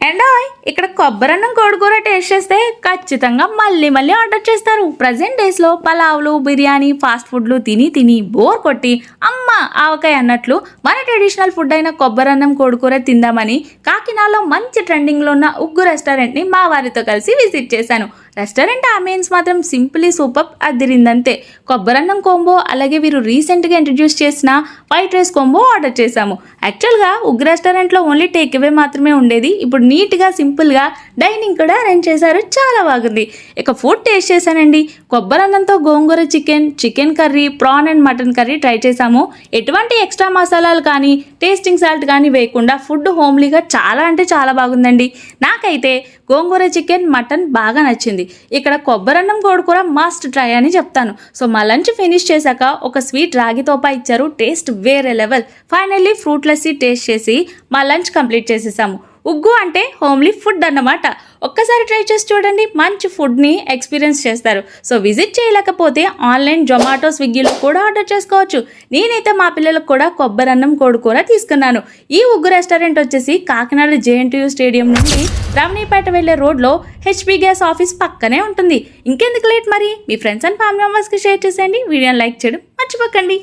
And ఇక్కడ కొబ్బరన్నం కోడికూర taste చేస్తే ఖచ్చితంగా మళ్ళీ ఆర్డర్ చేస్తారు. ప్రజెంట్ డేస్లో పలావులు, బిర్యానీ, ఫాస్ట్ ఫుడ్లు తిని బోర్ కొట్టి అమ్మ ఆవకాయ అన్నట్లు మన ట్రెడిషనల్ ఫుడ్ అయిన కొబ్బరన్నం కోడికూర తిందామని కాకినాడలో మంచి ట్రెండింగ్లో ఉన్న ఉగ్గు రెస్టారెంట్ని మా వారితో కలిసి విజిట్ చేశాను. రెస్టారెంట్ అంబియన్స్ మాత్రం సింపుల్లీ సూపర్ అదిరిందంతే. కొబ్బరన్నం కోంబో, అలాగే వీరు రీసెంట్గా ఇంట్రడ్యూస్ చేసిన వైట్ రైస్ కోంబో ఆర్డర్ చేశాము. యాక్చువల్గా ఉగ్గు రెస్టారెంట్లో ఓన్లీ టేక్ అవే మాత్రమే ఉండేది. ఇప్పుడు నీట్గా సింపుల్గా డైనింగ్ కూడా అరేంజ్ చేశారు, చాలా బాగుంది. ఇక ఫుడ్ టేస్ట్ చేశానండి. కొబ్బరన్నంతో gongura chicken curry, prawn and mutton curry try చేశాము. ఎటువంటి ఎక్స్ట్రా మసాలాలు కానీ టేస్టింగ్ సాల్ట్ కానీ వేయకుండా ఫుడ్ హోమ్లీగా చాలా అంటే చాలా బాగుందండి. నాకైతే గోంగూర చికెన్, మటన్ బాగా నచ్చింది. ఇక్కడ కొబ్బరన్నం కోడికూర మస్ట్ ట్రై అని చెప్తాను. సో మా లంచ్ ఫినిష్ చేశాక ఒక స్వీట్ రాగి తోపా ఇచ్చారు, టేస్ట్ వేరే level. Finally fruit lassi taste చేసి మా లంచ్ కంప్లీట్ చేసేసాము. ఉగ్గు అంటే హోమ్లీ ఫుడ్ అన్నమాట. ఒక్కసారి ట్రై చేసి చూడండి, మంచి ఫుడ్ని ఎక్స్పీరియన్స్ చేస్తారు. సో విజిట్ చేయలేకపోతే ఆన్లైన్ జొమాటో, స్విగ్గీలో కూడా ఆర్డర్ చేసుకోవచ్చు. నేనైతే మా పిల్లలకు కూడా కొబ్బరన్నం కోడికూర తీసుకున్నాను. ఈ ఉగ్గు రెస్టారెంట్ వచ్చేసి కాకినాడ JNTU స్టేడియం నుండి రమణీపేట వెళ్లే రోడ్లో HP గ్యాస్ ఆఫీస్ పక్కనే ఉంటుంది. ఇంకెందుకు లేట్, మరి మీ ఫ్రెండ్స్ అండ్ ఫ్యామిలీ మెంబర్స్కి షేర్ చేసేయండి. వీడియోని లైక్ చేయడం మర్చిపోకండి.